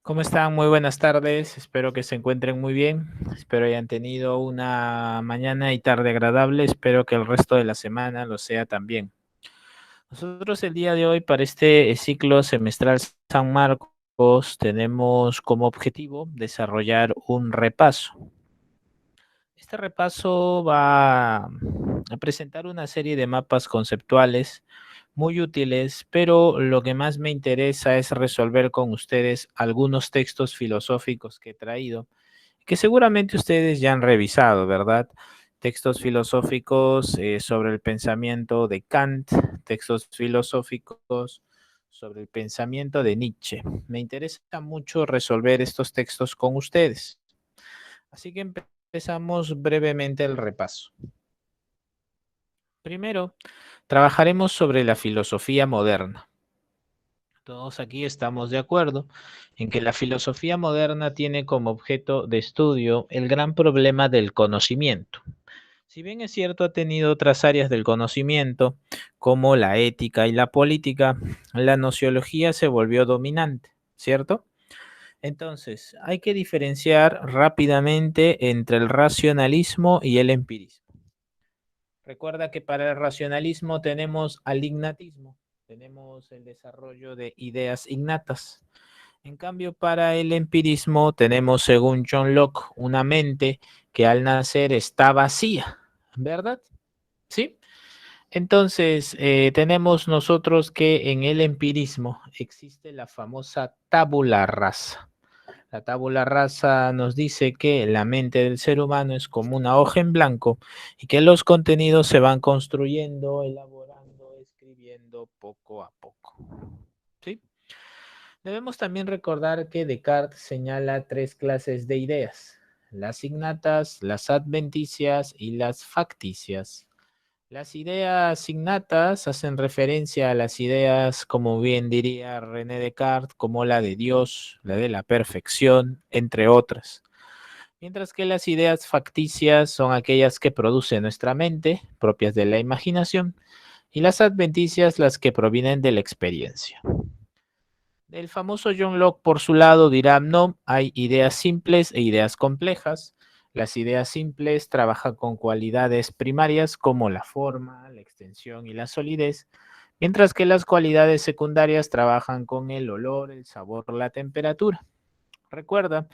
¿Cómo están? Muy buenas tardes. Espero que se encuentren muy bien. Espero hayan tenido una mañana y tarde agradable. Espero que el resto de la semana lo sea también. Nosotros el día de hoy para este ciclo semestral San Marcos tenemos como objetivo desarrollar un repaso. Este repaso va a presentar una serie de mapas conceptuales muy útiles, pero lo que más me interesa es resolver con ustedes algunos textos filosóficos que he traído, que seguramente ustedes ya han revisado, ¿verdad? Textos filosóficos sobre el pensamiento de Kant, textos filosóficos sobre el pensamiento de Nietzsche. Me interesa mucho resolver estos textos con ustedes. Así que empezamos brevemente el repaso. Primero, trabajaremos sobre la filosofía moderna. Todos aquí estamos de acuerdo en que la filosofía moderna tiene como objeto de estudio el gran problema del conocimiento. Si bien es cierto, ha tenido otras áreas del conocimiento, como la ética y la política, la nociología se volvió dominante, ¿cierto? Entonces, hay que diferenciar rápidamente entre el racionalismo y el empirismo. Recuerda que para el racionalismo tenemos al ignatismo, tenemos el desarrollo de ideas innatas. En cambio, para el empirismo tenemos, según John Locke, una mente que al nacer está vacía, ¿verdad? ¿Sí? Entonces, tenemos nosotros que en el empirismo existe la famosa tabula rasa. La tabula rasa nos dice que la mente del ser humano es como una hoja en blanco y que los contenidos se van construyendo, elaborando, escribiendo poco a poco. ¿Sí? Debemos también recordar que Descartes señala tres clases de ideas: las innatas, las adventicias y las facticias. Las ideas innatas hacen referencia a las ideas, como bien diría René Descartes, como la de Dios, la de la perfección, entre otras. Mientras que las ideas facticias son aquellas que produce nuestra mente, propias de la imaginación, y las adventicias las que provienen de la experiencia. El famoso John Locke, por su lado, dirá: no, hay ideas simples e ideas complejas. Las ideas simples trabajan con cualidades primarias como la forma, la extensión y la solidez, mientras que las cualidades secundarias trabajan con el olor, el sabor, la temperatura. Recuerda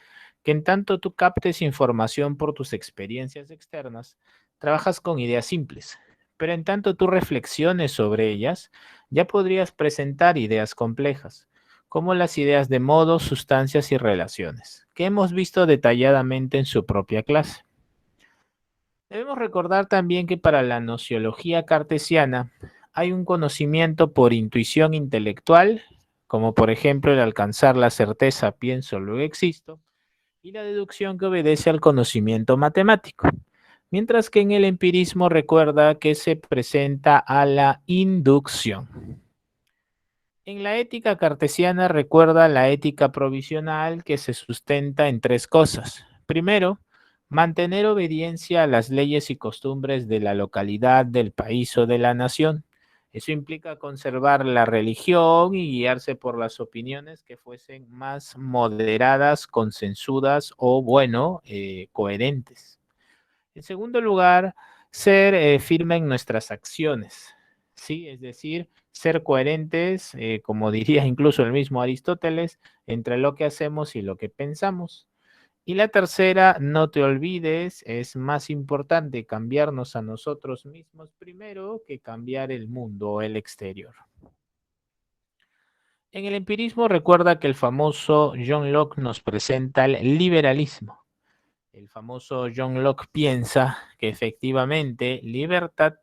que en tanto tú captes información por tus experiencias externas, trabajas con ideas simples, pero en tanto tú reflexiones sobre ellas, ya podrías presentar ideas complejas, como las ideas de modos, sustancias y relaciones, que hemos visto detalladamente en su propia clase. Debemos recordar también que para la nociología cartesiana hay un conocimiento por intuición intelectual, como por ejemplo el alcanzar la certeza, pienso, luego existo, y la deducción que obedece al conocimiento matemático, mientras que en el empirismo recuerda que se presenta a la inducción. En la ética cartesiana recuerda la ética provisional, que se sustenta en tres cosas. Primero, mantener obediencia a las leyes y costumbres de la localidad, del país o de la nación. Eso implica conservar la religión y guiarse por las opiniones que fuesen más moderadas, consensuadas o, bueno, coherentes. En segundo lugar, ser firme en nuestras acciones, ¿sí? Es decir, ser coherentes, como diría incluso el mismo Aristóteles, entre lo que hacemos y lo que pensamos. Y la tercera, no te olvides, es más importante cambiarnos a nosotros mismos primero que cambiar el mundo o el exterior. En el empirismo recuerda que el famoso John Locke nos presenta el liberalismo. El famoso John Locke piensa que efectivamente libertad,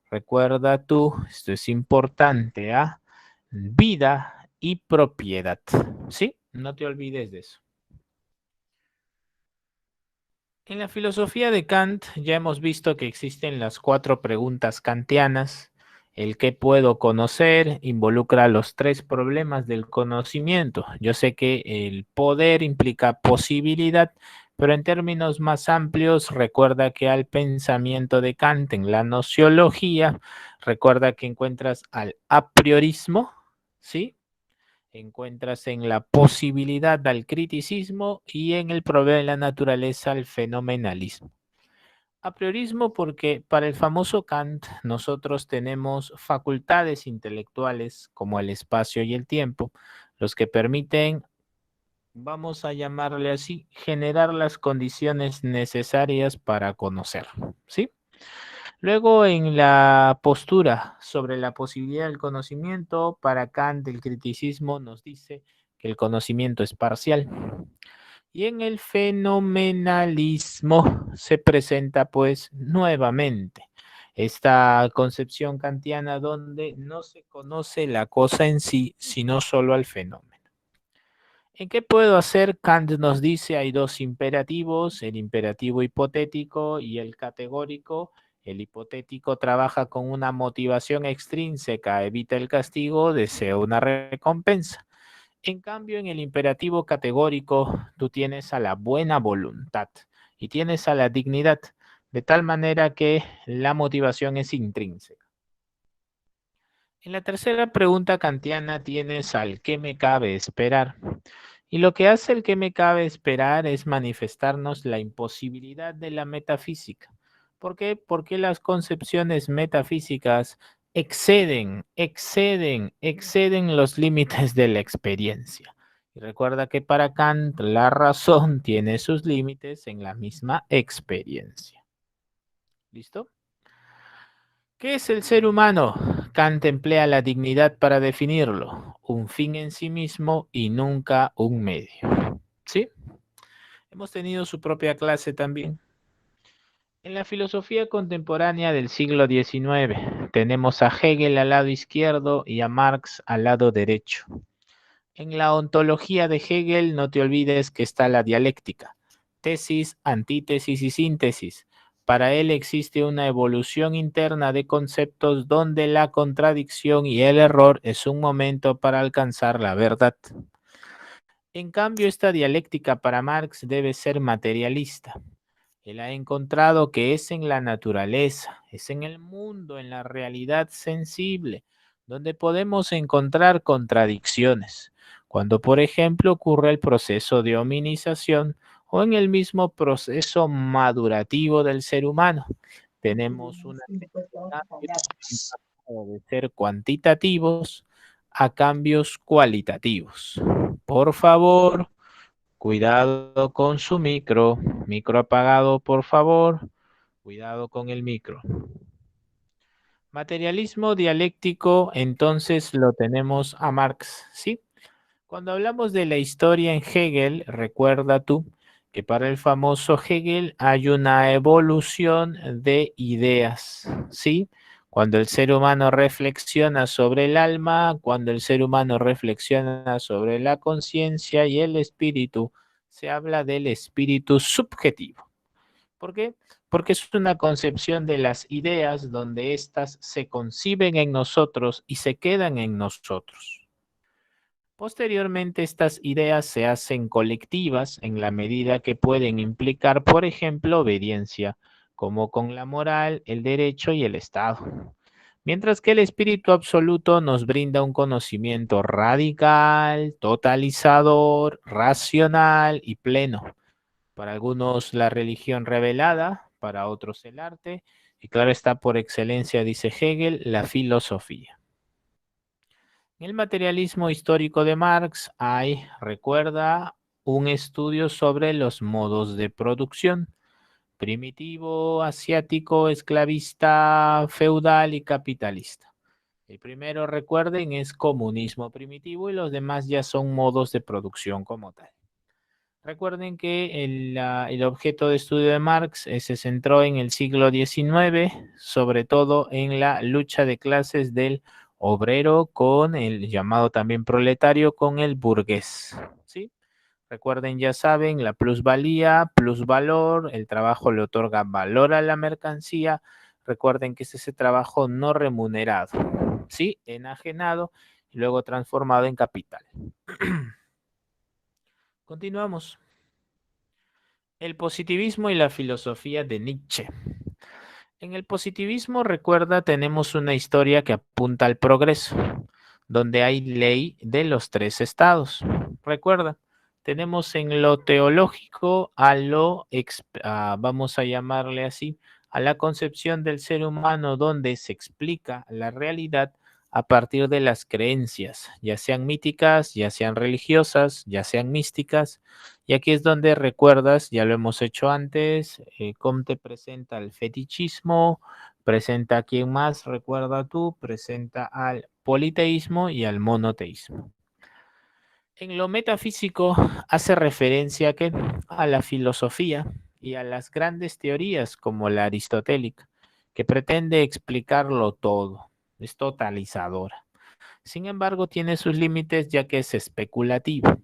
recuerda tú, esto es importante, ¿ah? Vida y propiedad. ¿Sí? No te olvides de eso. En la filosofía de Kant ya hemos visto que existen las cuatro preguntas kantianas. El qué puedo conocer involucra los tres problemas del conocimiento. Yo sé que el poder implica posibilidad, pero en términos más amplios, recuerda que al pensamiento de Kant en la nociología, recuerda que encuentras al a priorismo, ¿sí? encuentras en la posibilidad al criticismo y en el problema de la naturaleza al fenomenalismo. A priorismo porque para el famoso Kant nosotros tenemos facultades intelectuales como el espacio y el tiempo, los que permiten, vamos a llamarle así, generar las condiciones necesarias para conocer, ¿sí? Luego, en la postura sobre la posibilidad del conocimiento, para Kant el criticismo nos dice que el conocimiento es parcial. Y en el fenomenalismo se presenta pues nuevamente esta concepción kantiana donde no se conoce la cosa en sí, sino solo al fenómeno. ¿En qué puedo hacer? Kant nos dice hay dos imperativos, el imperativo hipotético y el categórico. El hipotético trabaja con una motivación extrínseca, evita el castigo, desea una recompensa. En cambio, en el imperativo categórico, tú tienes a la buena voluntad y tienes a la dignidad, de tal manera que la motivación es intrínseca. En la tercera pregunta kantiana tienes al ¿qué me cabe esperar? Y lo que hace el que me cabe esperar es manifestarnos la imposibilidad de la metafísica. ¿Por qué? Porque las concepciones metafísicas exceden los límites de la experiencia. Y recuerda que para Kant la razón tiene sus límites en la misma experiencia. ¿Listo? ¿Qué es el ser humano? Kant emplea la dignidad para definirlo, un fin en sí mismo y nunca un medio. ¿Sí? Hemos tenido su propia clase también. En la filosofía contemporánea del siglo XIX tenemos a Hegel al lado izquierdo y a Marx al lado derecho. En la ontología de Hegel no te olvides que está la dialéctica, tesis, antítesis y síntesis. Para él existe una evolución interna de conceptos donde la contradicción y el error es un momento para alcanzar la verdad. En cambio, esta dialéctica para Marx debe ser materialista. Él ha encontrado que es en la naturaleza, es en el mundo, en la realidad sensible, donde podemos encontrar contradicciones. Cuando, por ejemplo, ocurre el proceso de hominización o en el mismo proceso madurativo del ser humano, tenemos una serie de cambios que han pasado de ser cuantitativos a cambios cualitativos. Por favor. Cuidado con su micro. Micro apagado, por favor. Cuidado con el micro. Materialismo dialéctico, entonces lo tenemos a Marx, ¿sí? Cuando hablamos de la historia en Hegel, recuerda tú que para el famoso Hegel hay una evolución de ideas, ¿sí? Cuando el ser humano reflexiona sobre el alma, cuando el ser humano reflexiona sobre la conciencia y el espíritu, se habla del espíritu subjetivo. ¿Por qué? Porque es una concepción de las ideas donde éstas se conciben en nosotros y se quedan en nosotros. Posteriormente, estas ideas se hacen colectivas en la medida que pueden implicar, por ejemplo, obediencia, como con la moral, el derecho y el Estado. Mientras que el espíritu absoluto nos brinda un conocimiento radical, totalizador, racional y pleno. Para algunos la religión revelada, para otros el arte, y claro está por excelencia, dice Hegel, la filosofía. En el materialismo histórico de Marx hay, recuerda, un estudio sobre los modos de producción, primitivo, asiático, esclavista, feudal y capitalista. El primero, recuerden, es comunismo primitivo y los demás ya son modos de producción como tal. Recuerden que el objeto de estudio de Marx se centró en el siglo XIX, sobre todo en la lucha de clases del obrero con el llamado también proletario, con el burgués. ¿Sí? Recuerden, ya saben, la plusvalía, plusvalor, el trabajo le otorga valor a la mercancía. Recuerden que es ese trabajo no remunerado, ¿sí? Enajenado y luego transformado en capital. Continuamos. El positivismo y la filosofía de Nietzsche. En el positivismo, recuerda, tenemos una historia que apunta al progreso, donde hay ley de los tres estados. Recuerda, tenemos en lo teológico vamos a llamarle así, a la concepción del ser humano donde se explica la realidad a partir de las creencias, ya sean míticas, ya sean religiosas, ya sean místicas. Y aquí es donde recuerdas, ya lo hemos hecho antes, Comte presenta el fetichismo, presenta a quién más, recuerda tú, presenta al politeísmo y al monoteísmo. En lo metafísico hace referencia a la filosofía y a las grandes teorías como la aristotélica, que pretende explicarlo todo, es totalizadora. Sin embargo, tiene sus límites ya que es especulativo.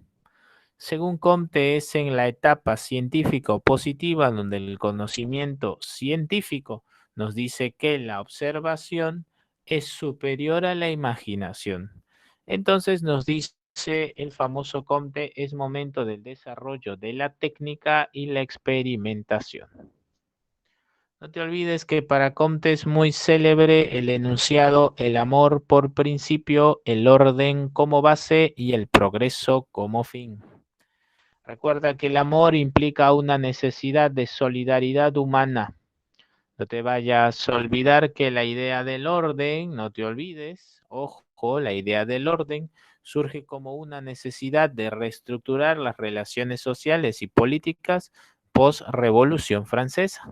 Según Comte, es en la etapa científico positiva donde el conocimiento científico nos dice que la observación es superior a la imaginación. Entonces nos dice el famoso Comte, es momento del desarrollo de la técnica y la experimentación. No te olvides que para Comte es muy célebre el enunciado el amor por principio, el orden como base y el progreso como fin. Recuerda que el amor implica una necesidad de solidaridad humana. No te vayas a olvidar que la idea del orden, no te olvides, ojo, la idea del orden surge como una necesidad de reestructurar las relaciones sociales y políticas post-Revolución Francesa.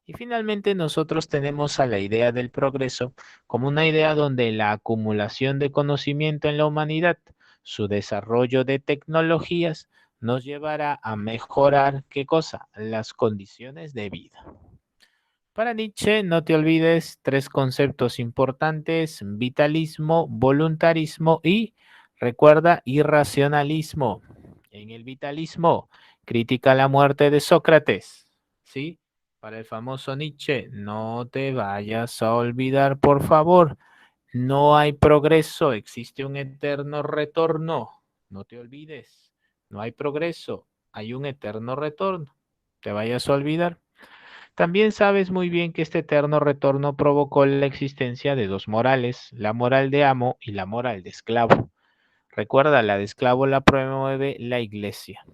Y finalmente nosotros tenemos a la idea del progreso como una idea donde la acumulación de conocimiento en la humanidad, su desarrollo de tecnologías, nos llevará a mejorar, ¿qué cosa? Las condiciones de vida. Para Nietzsche, no te olvides tres conceptos importantes: vitalismo, voluntarismo y, recuerda, irracionalismo. En el vitalismo, critica la muerte de Sócrates, ¿sí? Para el famoso Nietzsche, no te vayas a olvidar, por favor, no hay progreso, existe un eterno retorno. No te olvides, no hay progreso, hay un eterno retorno. Te vayas a olvidar. También sabes muy bien que este eterno retorno provocó la existencia de dos morales, la moral de amo y la moral de esclavo. Recuerda, la de esclavo la promueve la iglesia.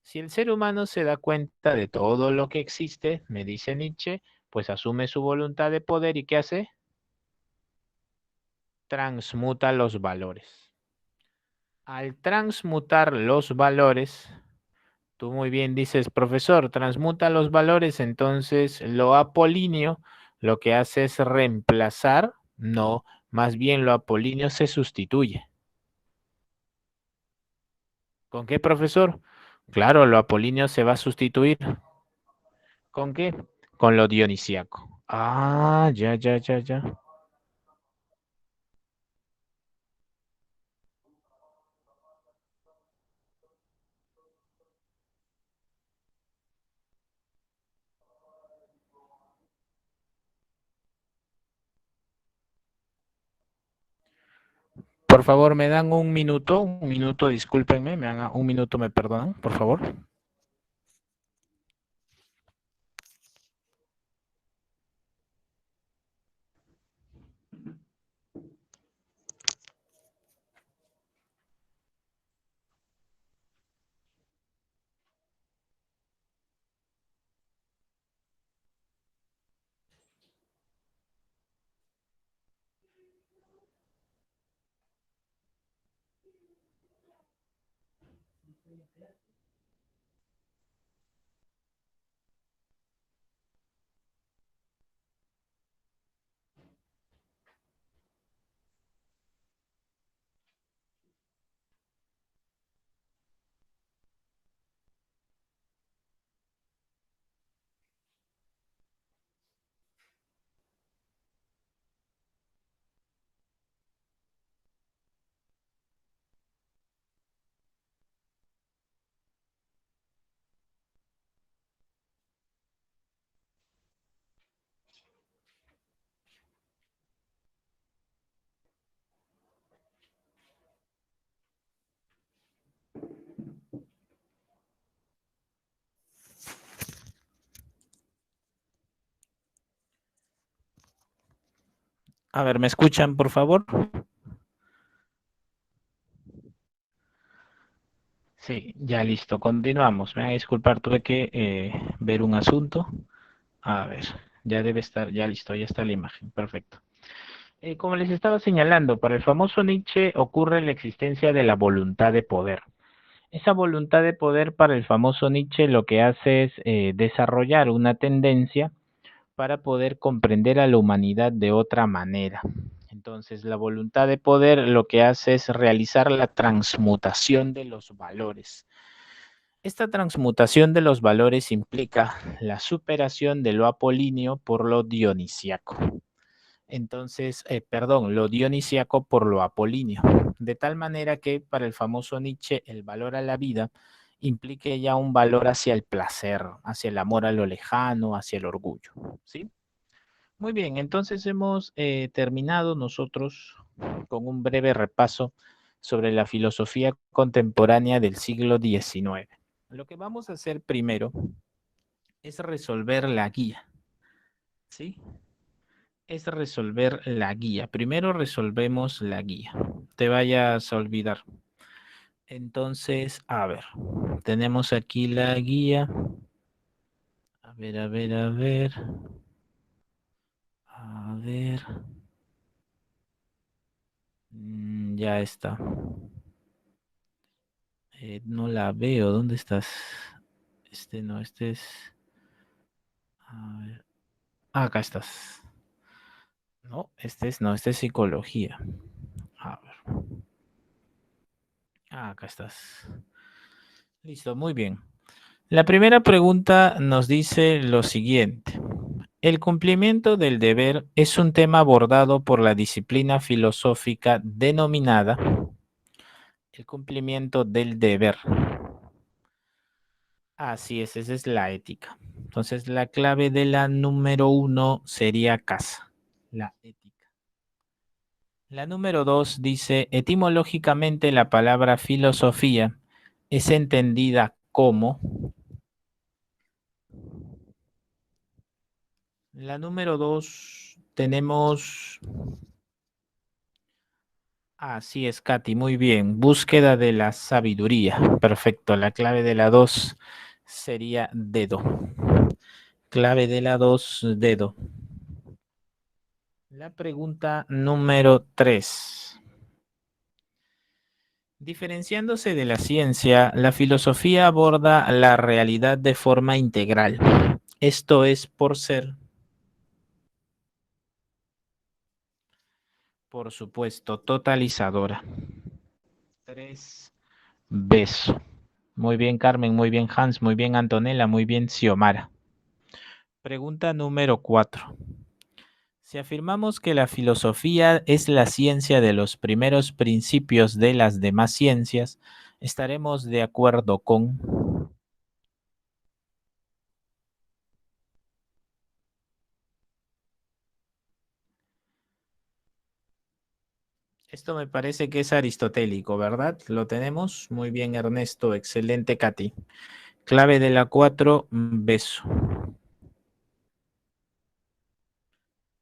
Si el ser humano se da cuenta de todo lo que existe, me dice Nietzsche, pues asume su voluntad de poder y ¿qué hace? Transmuta los valores. Al transmutar los valores, tú muy bien dices, profesor, transmuta los valores, entonces lo apolíneo lo que hace es reemplazar, no, más bien lo apolíneo se sustituye. ¿Con qué, profesor? Claro, lo apolíneo se va a sustituir. ¿Con qué? Con lo dionisíaco. Ah, ya, ya, ya, ya. Por favor, me dan un minuto, discúlpenme, me dan un minuto, me perdonan, por favor. A ver, ¿me escuchan, por favor? Sí, ya listo, continuamos. Me voy a disculpar, tuve que ver un asunto. A ver, ya debe estar, ya listo, ya está la imagen, perfecto. Como les estaba señalando, para el famoso Nietzsche ocurre la existencia de la voluntad de poder. Esa voluntad de poder para el famoso Nietzsche lo que hace es desarrollar una tendencia para poder comprender a la humanidad de otra manera. Entonces, la voluntad de poder lo que hace es realizar la transmutación de los valores. Esta transmutación de los valores implica la superación de lo apolíneo por lo dionisiaco. Entonces, perdón, lo dionisiaco por lo apolíneo. De tal manera que para el famoso Nietzsche el valor a la vida implique ya un valor hacia el placer, hacia el amor a lo lejano, hacia el orgullo. ¿Sí? Muy bien, entonces hemos terminado nosotros con un breve repaso sobre la filosofía contemporánea del siglo XIX. Lo que vamos a hacer primero es resolver la guía, ¿sí? Es resolver la guía. Primero resolvemos la guía. Te vayas a olvidar. Entonces, a ver, tenemos aquí la guía. A ver, a ver, a ver. A ver. Ya está. No la veo. ¿Dónde estás? Este no, este es. A ver. Acá estás. No, no, este es psicología. A ver. Acá estás. Listo, muy bien. La primera pregunta nos dice lo siguiente. El cumplimiento del deber es un tema abordado por la disciplina filosófica denominada el cumplimiento del deber. Así es, esa es la ética. Entonces, la clave de la número uno sería casa, la ética. La número dos dice, etimológicamente la palabra filosofía es entendida como. La número dos tenemos. Así es, Katy, muy bien. Búsqueda de la sabiduría. Perfecto. La clave de la 2 sería dedo. Clave de la 2 dedo. La pregunta número 3. Diferenciándose de la ciencia, la filosofía aborda la realidad de forma integral. Esto es por ser, por supuesto, totalizadora. 3. Beso. Muy bien, Carmen, muy bien, Hans, muy bien, Antonella, muy bien, Xiomara. Pregunta número 4. Si afirmamos que la filosofía es la ciencia de los primeros principios de las demás ciencias, estaremos de acuerdo con. Esto me parece que es aristotélico, ¿verdad? Lo tenemos. Muy bien, Ernesto. Excelente, Katy. Clave de la 4, beso.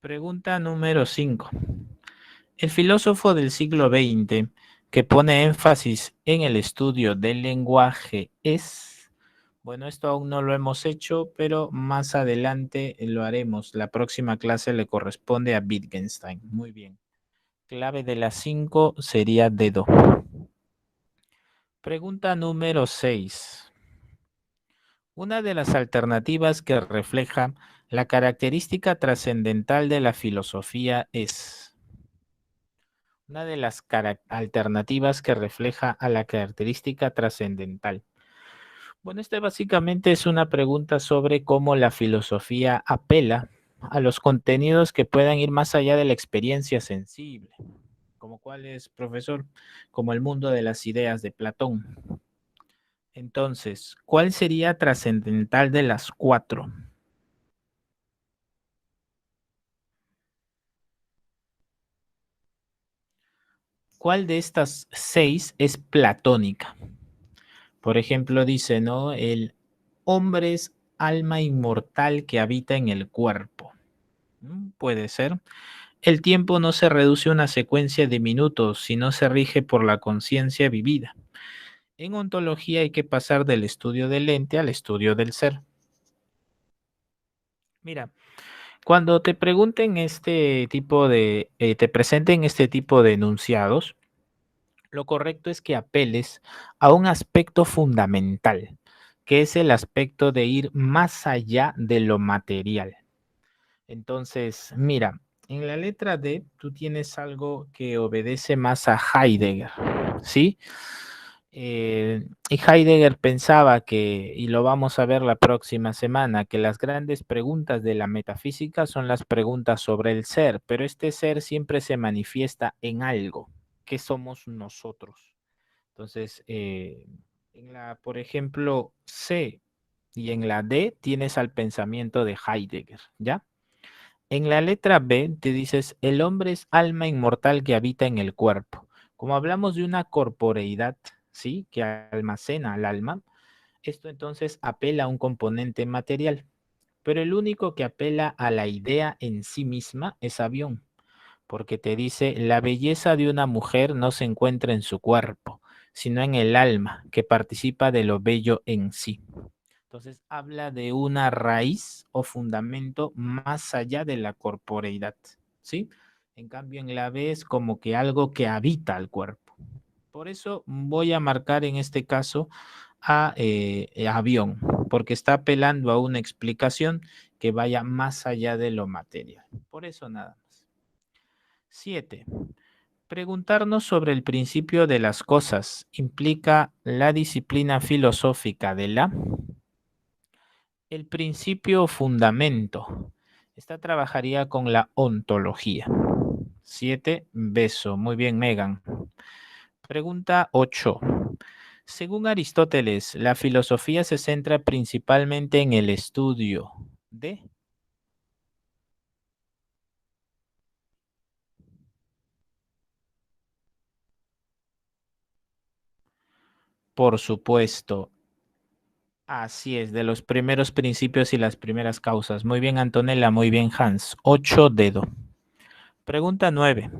Pregunta número 5. El filósofo del siglo XX que pone énfasis en el estudio del lenguaje es. Bueno, esto aún no lo hemos hecho, pero más adelante lo haremos. La próxima clase le corresponde a Wittgenstein. Muy bien. Clave de las 5 sería dedo. Pregunta número 6. Una de las alternativas que refleja la característica trascendental de la filosofía es. Una de las alternativas que refleja a la característica trascendental. Bueno, esta básicamente es una pregunta sobre cómo la filosofía apela a los contenidos que puedan ir más allá de la experiencia sensible. ¿Como cuál es, profesor? Como el mundo de las ideas de Platón. Entonces, ¿cuál sería trascendental de las 4? ¿Cuál de estas 6 es platónica? Por ejemplo, dice, ¿no? El hombre es alma inmortal que habita en el cuerpo. Puede ser. El tiempo no se reduce a una secuencia de minutos, sino se rige por la conciencia vivida. En ontología hay que pasar del estudio del ente al estudio del ser. Mira, cuando te pregunten te presenten este tipo de enunciados, lo correcto es que apeles a un aspecto fundamental, que es el aspecto de ir más allá de lo material. Entonces, mira, en la letra D tú tienes algo que obedece más a Heidegger, ¿sí? Y Heidegger pensaba que, y lo vamos a ver la próxima semana, que las grandes preguntas de la metafísica son las preguntas sobre el ser, pero este ser siempre se manifiesta en algo, que somos nosotros. Entonces, por ejemplo, C y en la D tienes al pensamiento de Heidegger, ¿ya? En la letra B te dices, el hombre es alma inmortal que habita en el cuerpo. Como hablamos de una corporeidad, ¿sí? Que almacena al alma, esto entonces apela a un componente material. Pero el único que apela a la idea en sí misma es avión, porque te dice, la belleza de una mujer no se encuentra en su cuerpo, sino en el alma, que participa de lo bello en sí. Entonces habla de una raíz o fundamento más allá de la corporeidad, ¿sí? En cambio, en la B es como que algo que habita al cuerpo. Por eso voy a marcar en este caso a avión, porque está apelando a una explicación que vaya más allá de lo material. Por eso nada más. 7. Preguntarnos sobre el principio de las cosas implica la disciplina filosófica de la el principio fundamento. Esta trabajaría con la ontología. 7. Beso. Muy bien, Megan. Pregunta 8. Según Aristóteles, la filosofía se centra principalmente en el estudio de... Por supuesto. Así es, de los primeros principios y las primeras causas. Muy bien, Antonella, muy bien, Hans. 8 dedo. Pregunta 9.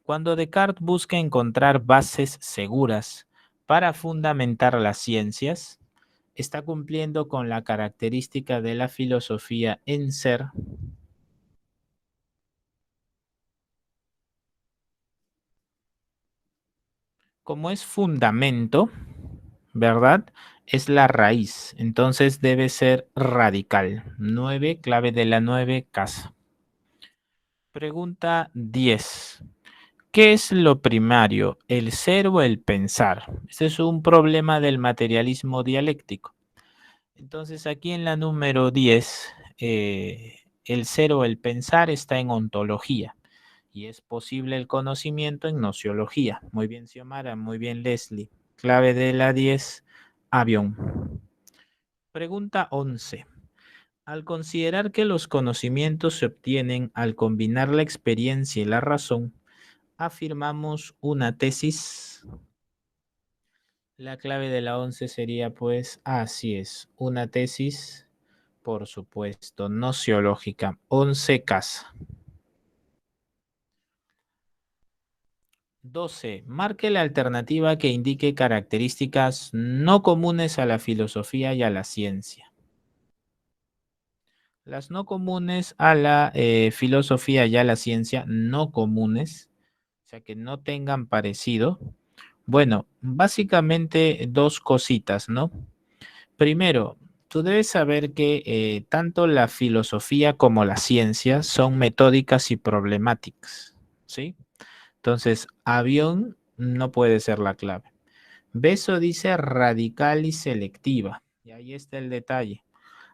Cuando Descartes busca encontrar bases seguras para fundamentar las ciencias, está cumpliendo con la característica de la filosofía en ser, como es fundamento, ¿verdad? Es la raíz, entonces debe ser radical. 9, clave de la 9, casa. Pregunta 10. ¿Qué es lo primario, el ser o el pensar? Este es un problema del materialismo dialéctico. Entonces aquí en la número 10, el ser o el pensar está en ontología y es posible el conocimiento en nociología. Muy bien, Xiomara, muy bien, Leslie. Clave de la 10, avión. Pregunta 11. Al considerar que los conocimientos se obtienen al combinar la experiencia y la razón, afirmamos una tesis. La clave de la 11 sería pues, así es, una tesis, por supuesto, nociológica. 11 casa. 12. Marque la alternativa que indique características no comunes a la filosofía y a la ciencia. Las no comunes a la filosofía y a la ciencia, no comunes, o sea que no tengan parecido. Bueno, básicamente dos cositas, ¿no? Primero, tú debes saber que tanto la filosofía como la ciencia son metódicas y problemáticas, ¿sí? Entonces, avión no puede ser la clave. Beso dice radical y selectiva. Y ahí está el detalle.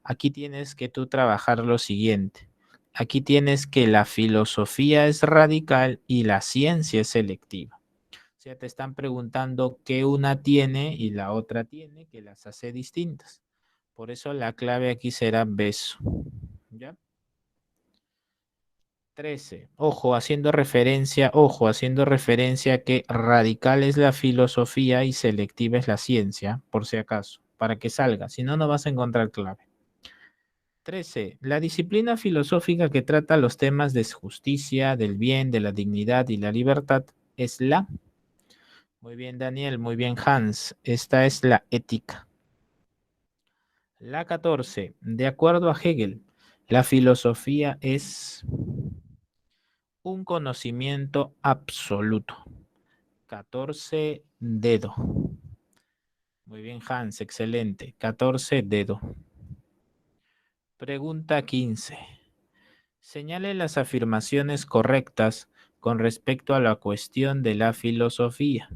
Aquí tienes que tú trabajar lo siguiente. Aquí tienes que la filosofía es radical y la ciencia es selectiva. O sea, te están preguntando qué una tiene y la otra tiene, que las hace distintas. Por eso la clave aquí será beso. ¿Ya? 13. Haciendo referencia a que radical es la filosofía y selectiva es la ciencia, por si acaso, para que salga, si no, no vas a encontrar clave. 13. La disciplina filosófica que trata los temas de justicia, del bien, de la dignidad y la libertad es la Muy bien, Daniel, muy bien, Hans. Esta es la ética. La 14. De acuerdo a Hegel, la filosofía es un conocimiento absoluto. 14 dedo. Muy bien, Hans, excelente. 14 dedo. Pregunta 15. Señale las afirmaciones correctas con respecto a la cuestión de la filosofía.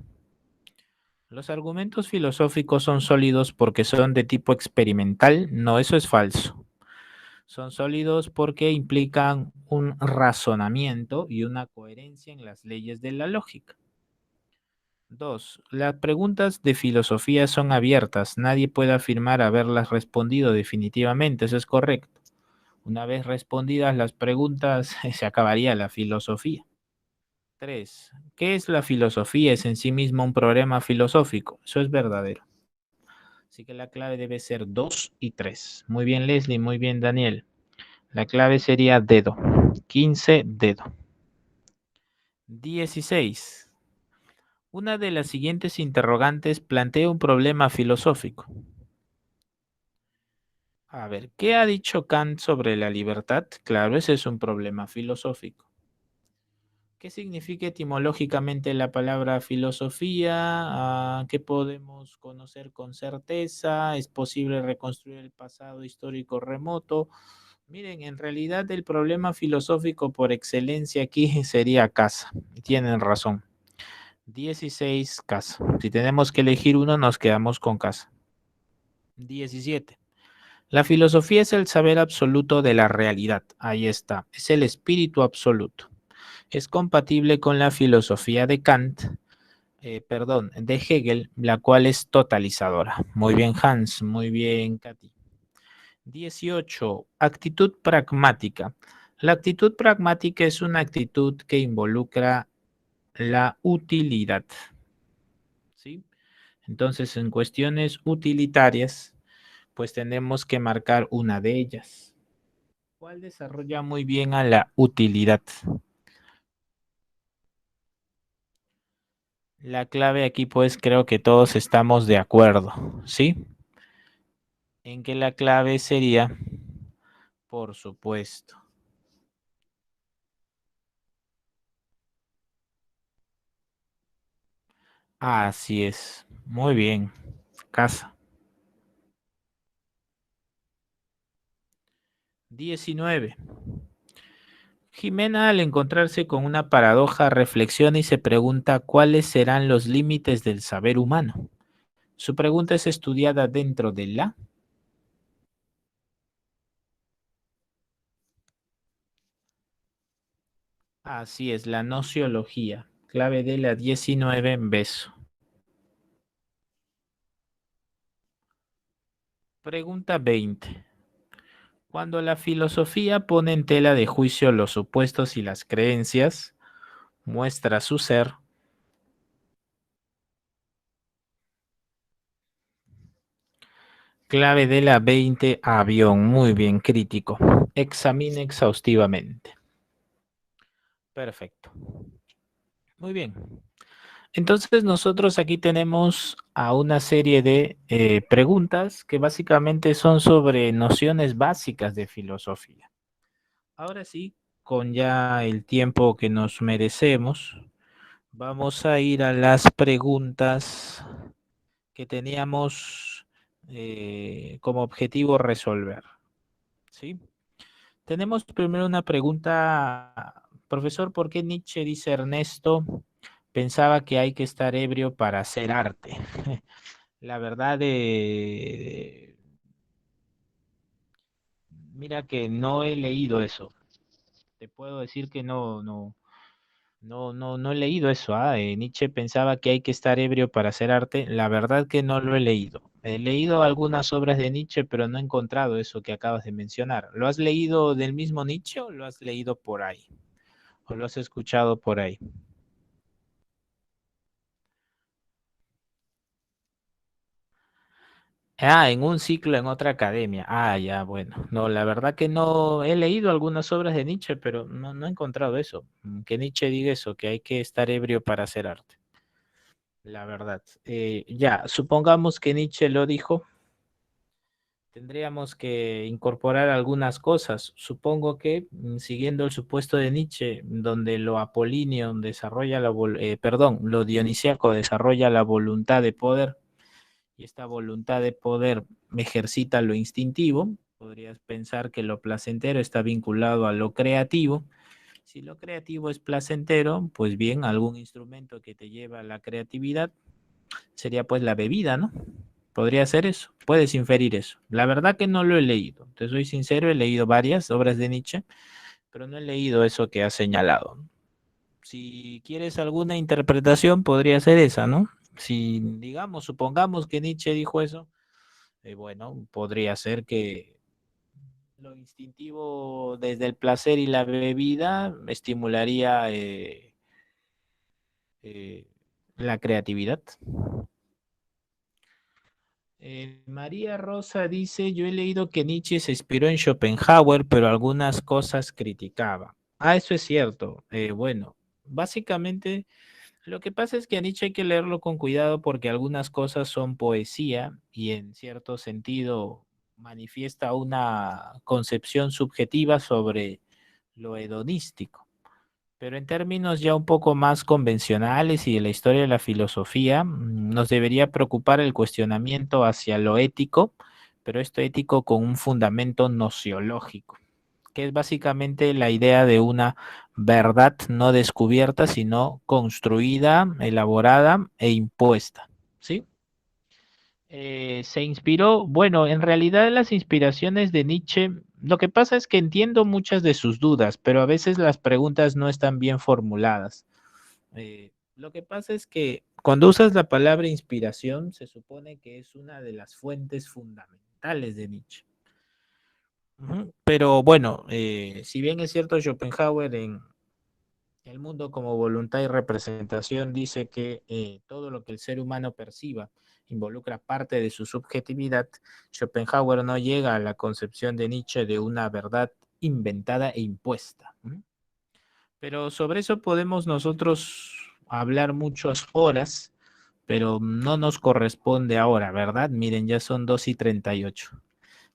Los argumentos filosóficos son sólidos porque son de tipo experimental. No, eso es falso. Son sólidos porque implican un razonamiento y una coherencia en las leyes de la lógica. 2. Las preguntas de filosofía son abiertas. Nadie puede afirmar haberlas respondido definitivamente. Eso es correcto. Una vez respondidas las preguntas, se acabaría la filosofía. 3. ¿Qué es la filosofía? Es en sí mismo un problema filosófico. Eso es verdadero. Así que la clave debe ser 2 y 3. Muy bien, Leslie. Muy bien, Daniel. La clave sería dedo. 15 dedo. 16. Una de las siguientes interrogantes plantea un problema filosófico. A ver, ¿qué ha dicho Kant sobre la libertad? Claro, ese es un problema filosófico. ¿Qué significa etimológicamente la palabra filosofía? ¿Qué podemos conocer con certeza? ¿Es posible reconstruir el pasado histórico remoto? Miren, en realidad el problema filosófico por excelencia aquí sería casa. Tienen razón. 16 casa. Si tenemos que elegir uno, nos quedamos con casa. 17. La filosofía es el saber absoluto de la realidad. Ahí está. Es el espíritu absoluto. Es compatible con la filosofía de Kant, de Hegel, la cual es totalizadora. Muy bien, Hans. Muy bien, Katy. 18. Actitud pragmática. La actitud pragmática es una actitud que involucra la utilidad. ¿Sí? Entonces, en cuestiones utilitarias, pues tenemos que marcar una de ellas. ¿Cuál desarrolla muy bien a la utilidad? La clave aquí, pues creo que todos estamos de acuerdo, ¿sí? En que la clave sería, por supuesto. Así es. Muy bien. Casa. 19. Jimena, al encontrarse con una paradoja, reflexiona y se pregunta cuáles serán los límites del saber humano. Su pregunta es estudiada dentro de la... Así es, la nociología. Clave de la 19, beso. Pregunta 20. Cuando la filosofía pone en tela de juicio los supuestos y las creencias, muestra su ser. Clave de la 20, avión. Muy bien, crítico. Examine exhaustivamente. Perfecto. Muy bien. Entonces nosotros aquí tenemos a una serie de preguntas que básicamente son sobre nociones básicas de filosofía. Ahora sí, con ya el tiempo que nos merecemos, vamos a ir a las preguntas que teníamos como objetivo resolver. ¿Sí? Tenemos primero una pregunta, profesor, ¿por qué Nietzsche, dice Ernesto, pensaba que hay que estar ebrio para hacer arte? La verdad, mira que no he leído eso. Te puedo decir que no he leído eso. Nietzsche pensaba que hay que estar ebrio para hacer arte. La verdad que no lo he leído. He leído algunas obras de Nietzsche, pero no he encontrado eso que acabas de mencionar. ¿Lo has leído del mismo Nietzsche o lo has leído por ahí? ¿O lo has escuchado por ahí? En un ciclo en otra academia. Ya, bueno. No, la verdad que no he leído algunas obras de Nietzsche, pero no he encontrado eso. Que Nietzsche diga eso, que hay que estar ebrio para hacer arte. la verdad. Ya, supongamos que Nietzsche lo dijo, tendríamos que incorporar algunas cosas. Supongo que, siguiendo el supuesto de Nietzsche, donde lo apolíneo desarrolla perdón, lo dionisíaco desarrolla la voluntad de poder y esta voluntad de poder ejercita lo instintivo, podrías pensar que lo placentero está vinculado a lo creativo. Si lo creativo es placentero, pues bien, algún instrumento que te lleva a la creatividad sería pues la bebida, ¿no? Podría ser eso, puedes inferir eso. La verdad que no lo he leído, te soy sincero, he leído varias obras de Nietzsche, pero no he leído eso que has señalado. Si quieres alguna interpretación, podría ser esa, ¿no? Si, digamos, supongamos que Nietzsche dijo eso, bueno, podría ser que lo instintivo desde el placer y la bebida estimularía eh, la creatividad. María Rosa dice, yo he leído que Nietzsche se inspiró en Schopenhauer, pero algunas cosas criticaba. Ah, eso es cierto. Bueno, básicamente lo que pasa es que a Nietzsche hay que leerlo con cuidado porque algunas cosas son poesía y en cierto sentido manifiesta una concepción subjetiva sobre lo hedonístico. Pero en términos ya un poco más convencionales y de la historia de la filosofía, nos debería preocupar el cuestionamiento hacia lo ético, pero esto ético con un fundamento nociológico, que es básicamente la idea de una verdad no descubierta, sino construida, elaborada e impuesta. ¿Sí? Se inspiró, bueno, en realidad las inspiraciones de Nietzsche, lo que pasa es que entiendo muchas de sus dudas, pero a veces las preguntas no están bien formuladas. Lo que pasa es que cuando usas la palabra inspiración, se supone que es una de las fuentes fundamentales de Nietzsche. Ujú. Pero bueno, si bien es cierto, Schopenhauer en El mundo como voluntad y representación dice que todo lo que el ser humano perciba involucra parte de su subjetividad. Schopenhauer no llega a la concepción de Nietzsche de una verdad inventada e impuesta. Pero sobre eso podemos nosotros hablar muchas horas, pero no nos corresponde ahora, ¿verdad? Miren, ya son 2:38.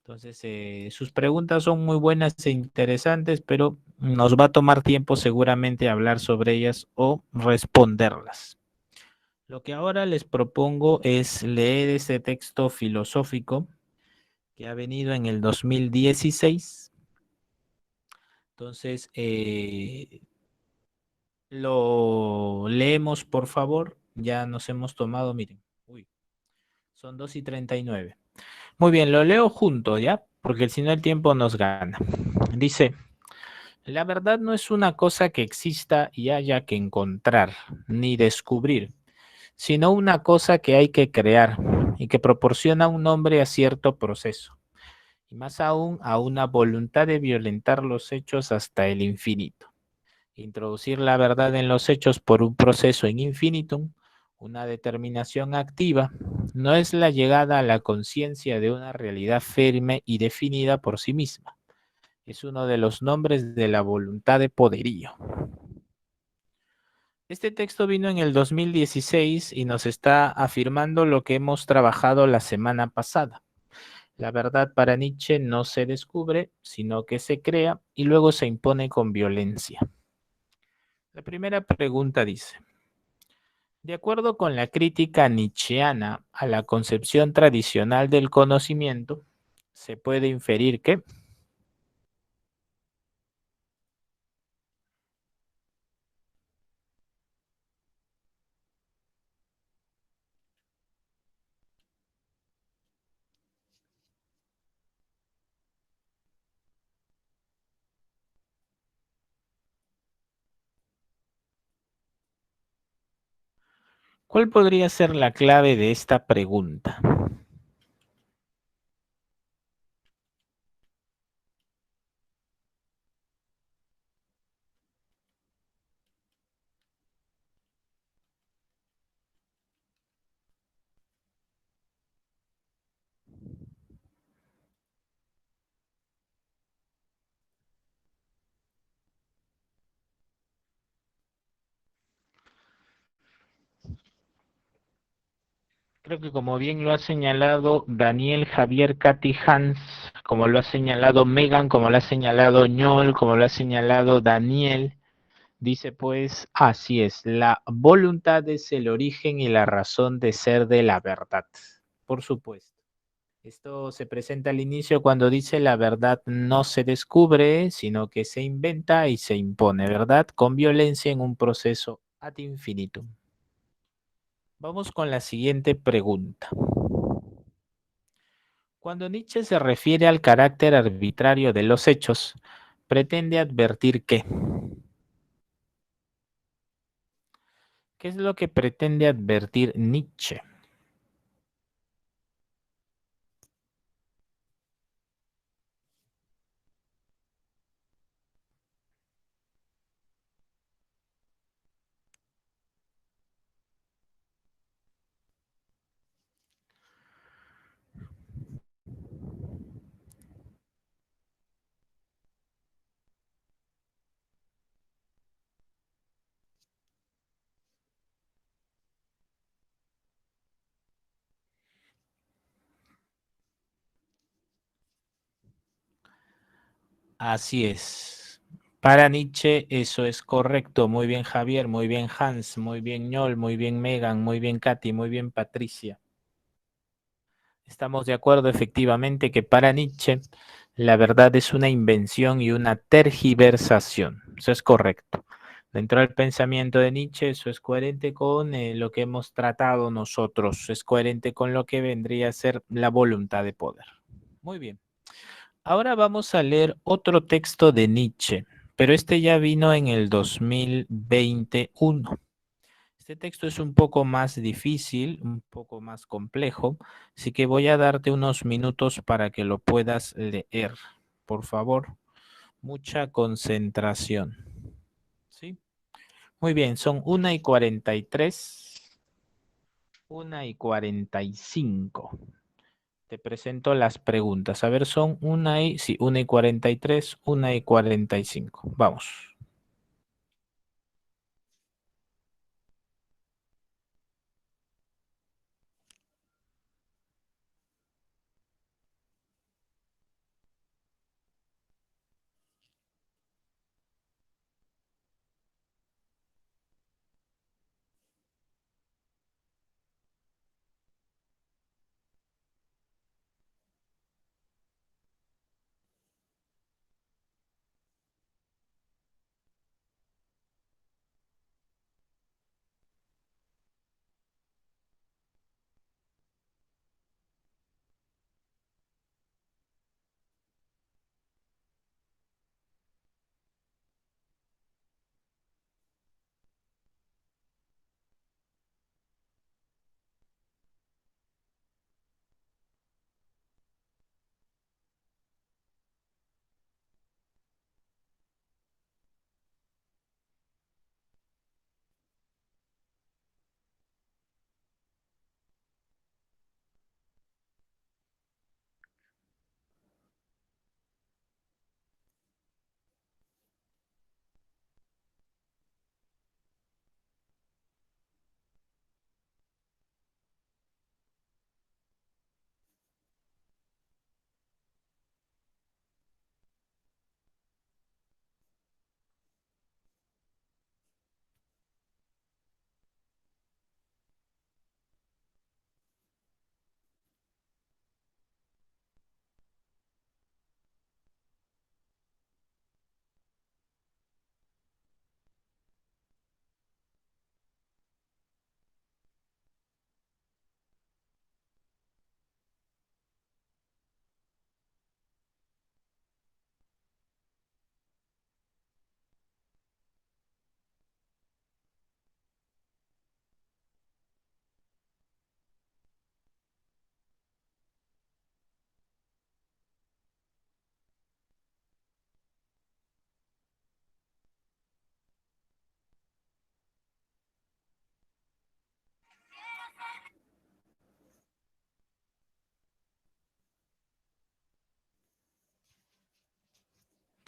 Entonces, sus preguntas son muy buenas e interesantes, pero nos va a tomar tiempo seguramente hablar sobre ellas o responderlas. Lo que ahora les propongo es leer ese texto filosófico que ha venido en el 2016. Entonces, lo leemos, por favor. Ya nos hemos tomado, miren, uy, son 2:39. Muy bien, lo leo junto, ¿ya? Porque si no el tiempo nos gana. Dice, la verdad no es una cosa que exista y haya que encontrar ni descubrir, sino una cosa que hay que crear y que proporciona un nombre a cierto proceso, y más aún a una voluntad de violentar los hechos hasta el infinito. Introducir la verdad en los hechos por un proceso en infinitum, una determinación activa, no es la llegada a la conciencia de una realidad firme y definida por sí misma. Es uno de los nombres de la voluntad de poderío. Este texto vino en el 2016 y nos está afirmando lo que hemos trabajado la semana pasada. La verdad para Nietzsche no se descubre, sino que se crea y luego se impone con violencia. La primera pregunta dice, de acuerdo con la crítica nietzscheana a la concepción tradicional del conocimiento, se puede inferir que, ¿cuál podría ser la clave de esta pregunta? Creo que como bien lo ha señalado Daniel, Javier, Katy, Hans, como lo ha señalado Megan, como lo ha señalado Ñol, como lo ha señalado Daniel, dice pues, así es, la voluntad es el origen y la razón de ser de la verdad. Por supuesto. Esto se presenta al inicio cuando dice la verdad no se descubre, sino que se inventa y se impone, ¿verdad? Con violencia en un proceso ad infinitum. Vamos con la siguiente pregunta. Cuando Nietzsche se refiere al carácter arbitrario de los hechos, pretende advertir que, ¿qué es lo que pretende advertir Nietzsche? Así es. Para Nietzsche eso es correcto. Muy bien Javier, muy bien Hans, muy bien Ñol, muy bien Megan, muy bien Katy, muy bien Patricia. Estamos de acuerdo efectivamente que para Nietzsche la verdad es una invención y una tergiversación. Eso es correcto. Dentro del pensamiento de Nietzsche eso es coherente con lo que hemos tratado nosotros. Es coherente con lo que vendría a ser la voluntad de poder. Muy bien. Ahora vamos a leer otro texto de Nietzsche, pero este ya vino en el 2021. Este texto es un poco más difícil, un poco más complejo, así que voy a darte unos minutos para que lo puedas leer. Por favor, mucha concentración. ¿Sí? Muy bien, son 1:43, 1:45. Te presento las preguntas. A ver, son 1:43, 1:45. Vamos.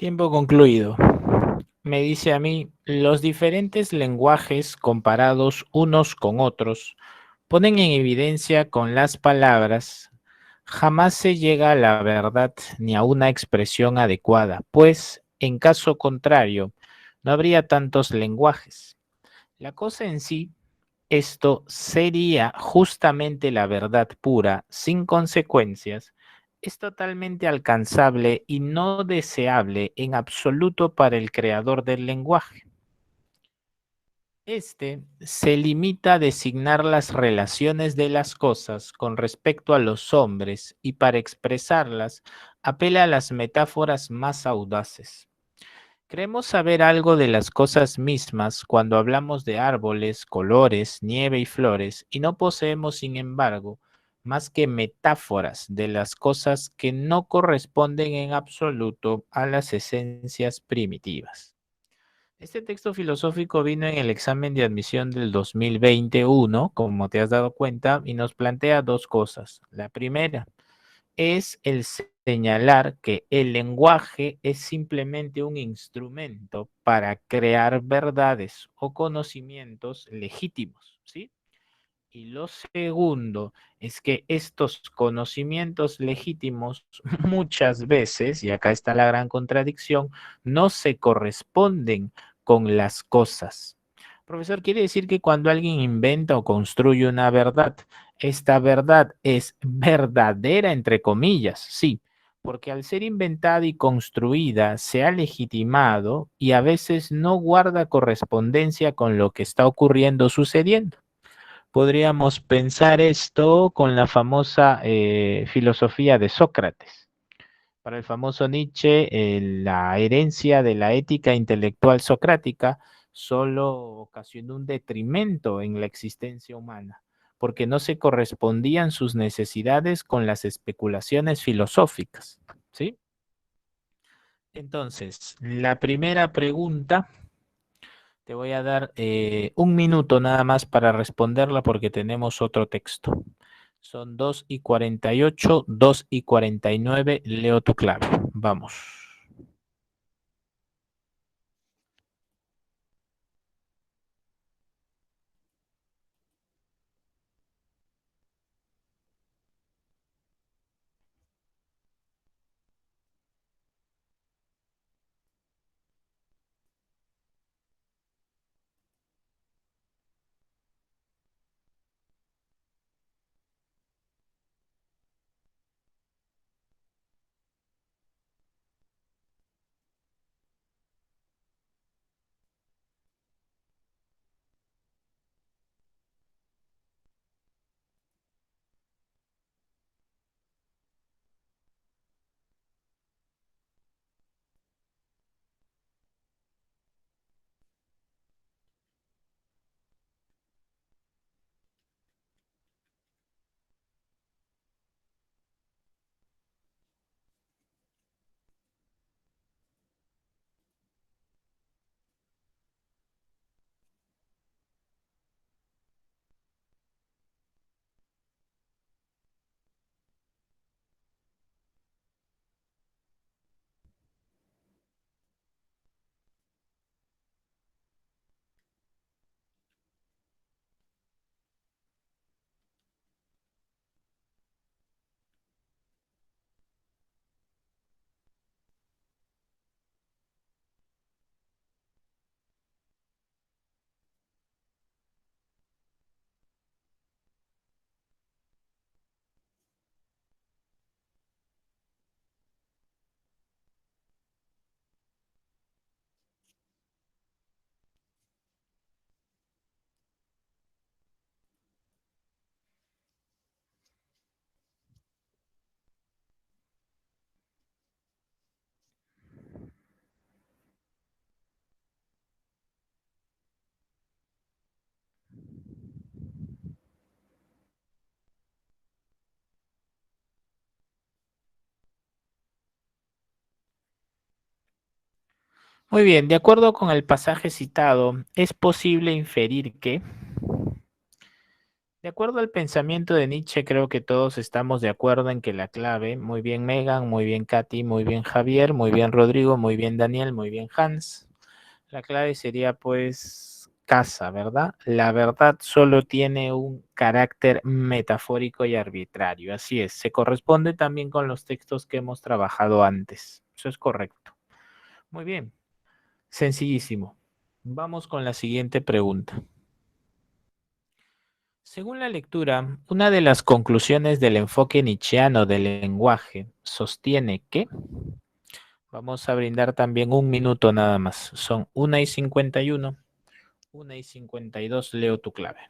Tiempo concluido. Me dice a mí, los diferentes lenguajes comparados unos con otros ponen en evidencia con las palabras, jamás se llega a la verdad ni a una expresión adecuada, pues, en caso contrario, no habría tantos lenguajes. La cosa en sí, esto sería justamente la verdad pura, sin consecuencias, es totalmente alcanzable y no deseable en absoluto para el creador del lenguaje. Este se limita a designar las relaciones de las cosas con respecto a los hombres y para expresarlas apela a las metáforas más audaces. Creemos saber algo de las cosas mismas cuando hablamos de árboles, colores, nieve y flores, y no poseemos, sin embargo, más que metáforas de las cosas que no corresponden en absoluto a las esencias primitivas. Este texto filosófico vino en el examen de admisión del 2021, como te has dado cuenta, y nos plantea dos cosas. La primera es el señalar que el lenguaje es simplemente un instrumento para crear verdades o conocimientos legítimos, ¿sí? Y lo segundo es que estos conocimientos legítimos muchas veces, y acá está la gran contradicción, no se corresponden con las cosas. Profesor, quiere decir que cuando alguien inventa o construye una verdad, esta verdad es verdadera, entre comillas, sí, porque al ser inventada y construida se ha legitimado y a veces no guarda correspondencia con lo que está ocurriendo, sucediendo. Podríamos pensar esto con la famosa filosofía de Sócrates. Para el famoso Nietzsche, la herencia de la ética intelectual socrática solo ocasionó un detrimento en la existencia humana, porque no se correspondían sus necesidades con las especulaciones filosóficas. ¿Sí? Entonces, la primera pregunta te voy a dar un minuto nada más para responderla porque tenemos otro texto. Son 2:48, 2:49. Leo tu clave. Vamos. Muy bien, de acuerdo con el pasaje citado, es posible inferir que, de acuerdo al pensamiento de Nietzsche, creo que todos estamos de acuerdo en que la clave, muy bien Megan, muy bien Katy, muy bien Javier, muy bien Rodrigo, muy bien Daniel, muy bien Hans, la clave sería pues escasa, ¿verdad? La verdad solo tiene un carácter metafórico y arbitrario. Así es, se corresponde también con los textos que hemos trabajado antes. Eso es correcto. Muy bien, sencillísimo. Vamos con la siguiente pregunta. Según la lectura, una de las conclusiones del enfoque nietzscheano del lenguaje sostiene que, vamos a brindar también un minuto nada más, son 1:51, 1:52, leo tu clave.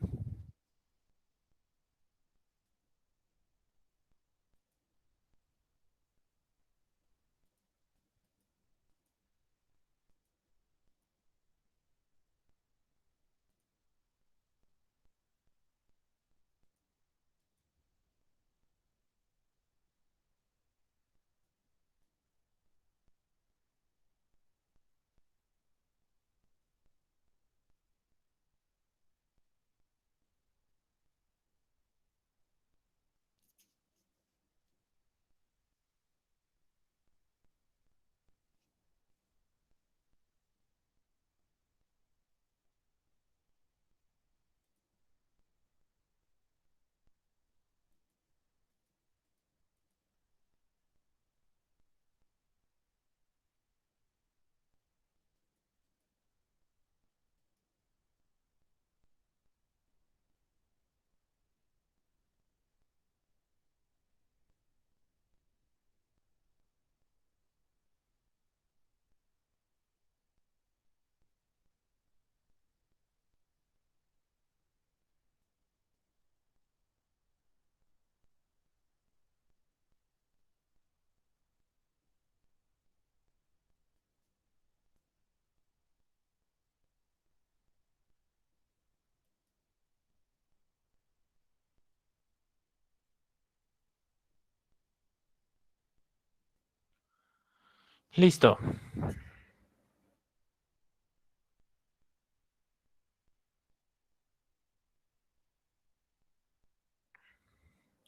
Listo.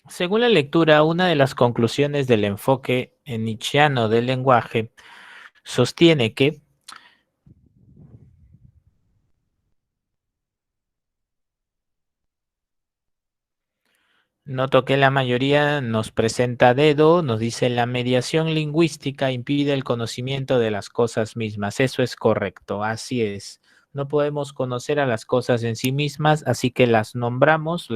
Según la lectura, una de las conclusiones del enfoque nietzscheano del lenguaje sostiene que noto que la mayoría nos presenta dedo, nos dice la mediación lingüística impide el conocimiento de las cosas mismas. Eso es correcto, así es. No podemos conocer a las cosas en sí mismas, así que las nombramos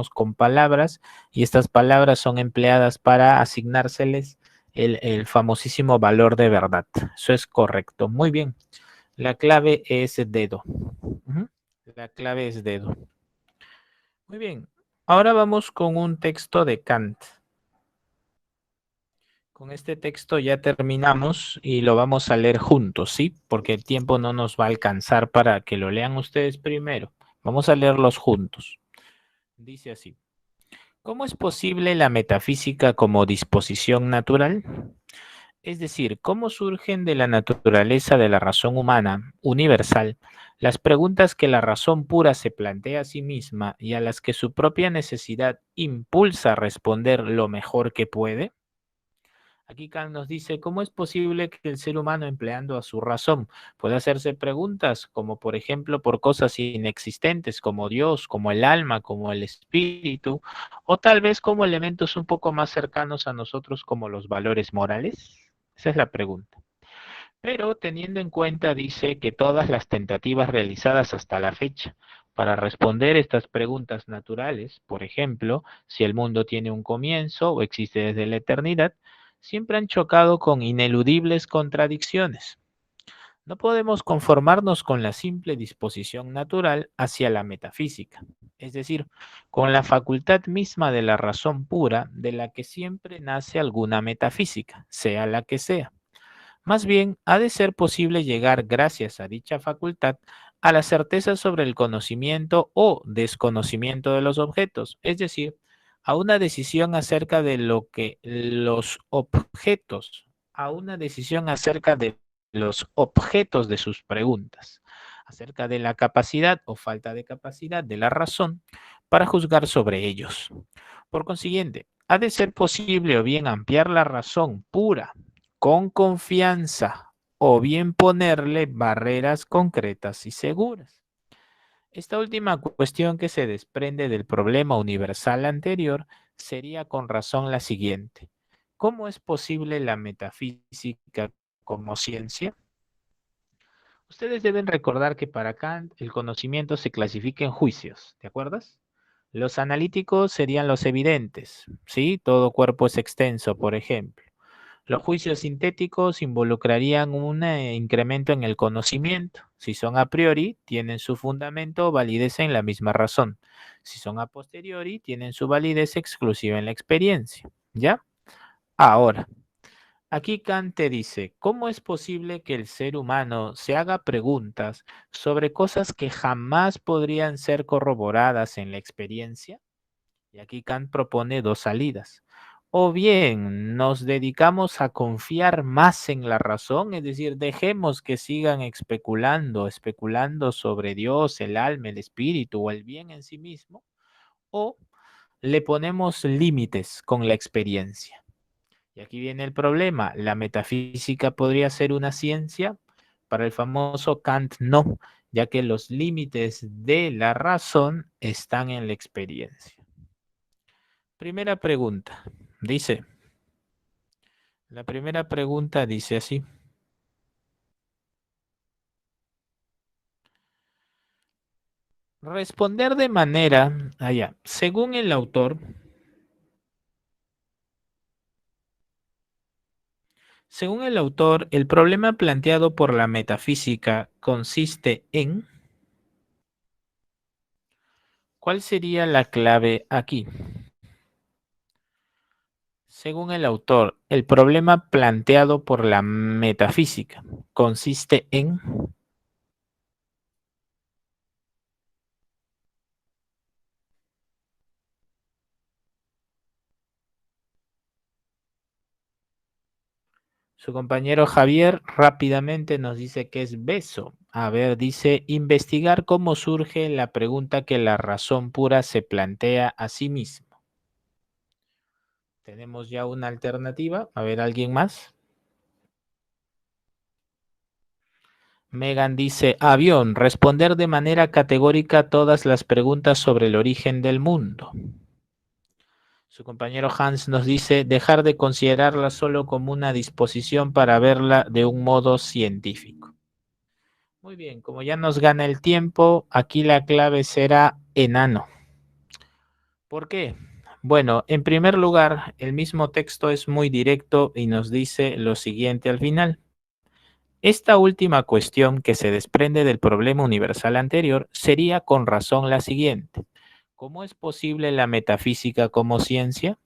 con palabras y estas palabras son empleadas para asignárseles el famosísimo valor de verdad. Eso es correcto. Muy bien. La clave es dedo. Ujú. La clave es dedo. Muy bien. Ahora vamos con un texto de Kant. Con este texto ya terminamos y lo vamos a leer juntos, ¿sí? Porque el tiempo no nos va a alcanzar para que lo lean ustedes primero. Vamos a leerlos juntos. Dice así. ¿Cómo es posible la metafísica como disposición natural? Es decir, ¿cómo surgen de la naturaleza de la razón humana universal las preguntas que la razón pura se plantea a sí misma y a las que su propia necesidad impulsa a responder lo mejor que puede? Aquí Kant nos dice, ¿cómo es posible que el ser humano, empleando a su razón, pueda hacerse preguntas como, por ejemplo, por cosas inexistentes como Dios, como el alma, como el espíritu, o tal vez como elementos un poco más cercanos a nosotros como los valores morales? Esa es la pregunta. Pero teniendo en cuenta, dice, que todas las tentativas realizadas hasta la fecha para responder estas preguntas naturales, por ejemplo, si el mundo tiene un comienzo o existe desde la eternidad, siempre han chocado con ineludibles contradicciones. No podemos conformarnos con la simple disposición natural hacia la metafísica, es decir, con la facultad misma de la razón pura de la que siempre nace alguna metafísica, sea la que sea. Más bien, ha de ser posible llegar, gracias a dicha facultad, a la certeza sobre el conocimiento o desconocimiento de los objetos, es decir, a una decisión acerca de lo que los objetos, a una decisión acerca de los objetos de sus preguntas, acerca de la capacidad o falta de capacidad de la razón para juzgar sobre ellos. Por consiguiente, ha de ser posible o bien ampliar la razón pura con confianza o bien ponerle barreras concretas y seguras. Esta última cuestión que se desprende del problema universal anterior sería con razón la siguiente. ¿Cómo es posible la metafísica como ciencia? Ustedes deben recordar que para Kant el conocimiento se clasifica en juicios, ¿te acuerdas? Los analíticos serían los evidentes, ¿sí? Todo cuerpo es extenso, por ejemplo. Los juicios sintéticos involucrarían un incremento en el conocimiento. Si son a priori, tienen su fundamento o validez en la misma razón. Si son a posteriori, tienen su validez exclusiva en la experiencia. ¿Ya? Ahora, aquí Kant te dice, ¿cómo es posible que el ser humano se haga preguntas sobre cosas que jamás podrían ser corroboradas en la experiencia? Y aquí Kant propone dos salidas. O bien nos dedicamos a confiar más en la razón, es decir, dejemos que sigan especulando sobre Dios, el alma, el espíritu o el bien en sí mismo, o le ponemos límites con la experiencia. Y aquí viene el problema. ¿La metafísica podría ser una ciencia? Para el famoso Kant, no, ya que los límites de la razón están en la experiencia. Primera pregunta. Dice, la primera pregunta dice así. Responder de manera, según el autor, el problema planteado por la metafísica consiste en, ¿cuál sería la clave aquí? Según el autor, el problema planteado por la metafísica consiste en, su compañero Javier rápidamente nos dice que es beso. A ver, dice investigar cómo surge la pregunta que la razón pura se plantea a sí mismo. Tenemos ya una alternativa. A ver, ¿alguien más? Megan dice, avión, responder de manera categórica todas las preguntas sobre el origen del mundo. Su compañero Hans nos dice, dejar de considerarla solo como una disposición para verla de un modo científico. Muy bien, como ya nos gana el tiempo, aquí la clave será enano. ¿Por qué? Bueno, en primer lugar, el mismo texto es muy directo y nos dice lo siguiente al final. Esta última cuestión que se desprende del problema universal anterior sería con razón la siguiente. ¿Cómo es posible la metafísica como ciencia?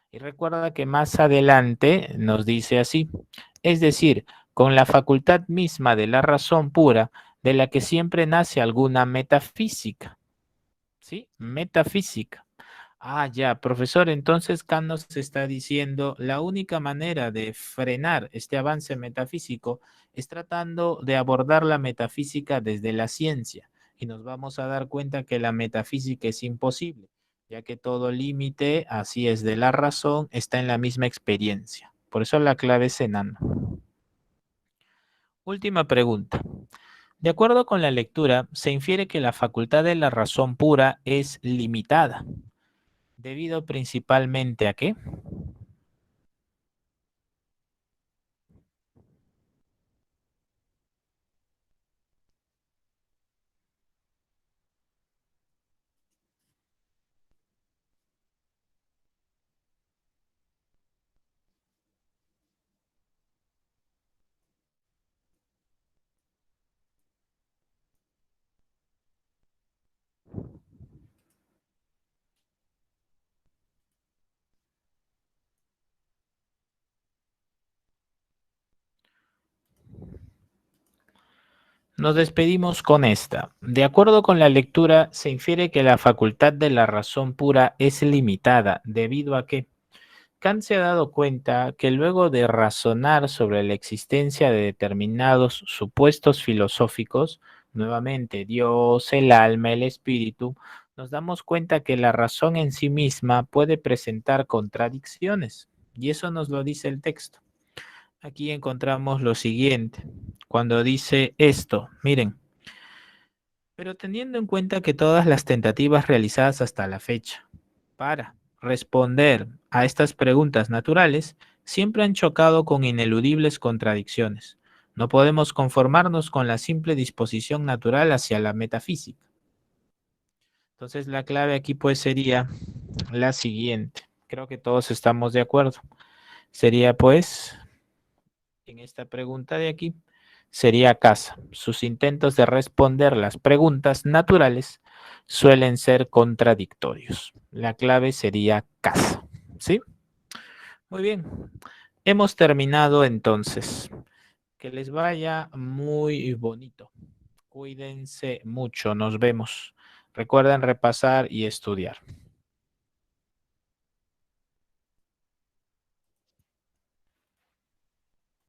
Y recuerda que más adelante nos dice así, es decir, con la facultad misma de la razón pura, de la que siempre nace alguna metafísica. ¿Sí? Metafísica. Ah, ya, profesor, entonces Kant nos está diciendo la única manera de frenar este avance metafísico es tratando de abordar la metafísica desde la ciencia y nos vamos a dar cuenta que la metafísica es imposible, ya que todo límite, así es, de la razón está en la misma experiencia. Por eso la clave es enano. Última pregunta. De acuerdo con la lectura, se infiere que la facultad de la razón pura es limitada. ¿Debido principalmente a qué? Nos despedimos con esta. De acuerdo con la lectura, se infiere que la facultad de la razón pura es limitada, debido a que Kant se ha dado cuenta que luego de razonar sobre la existencia de determinados supuestos filosóficos, nuevamente Dios, el alma, el espíritu, nos damos cuenta que la razón en sí misma puede presentar contradicciones. Y eso nos lo dice el texto. Aquí encontramos lo siguiente. Cuando dice esto, miren, Pero teniendo en cuenta que todas las tentativas realizadas hasta la fecha para responder a estas preguntas naturales siempre han chocado con ineludibles contradicciones. No podemos conformarnos con la simple disposición natural hacia la metafísica. Entonces la clave aquí pues sería la siguiente. Creo que todos estamos de acuerdo. Sería pues, en esta pregunta de aquí, sería casa. Sus intentos de responder las preguntas naturales suelen ser contradictorios. La clave sería casa. ¿Sí? Muy bien. Hemos terminado entonces. Que les vaya muy bonito. Cuídense mucho. Nos vemos. Recuerden repasar y estudiar.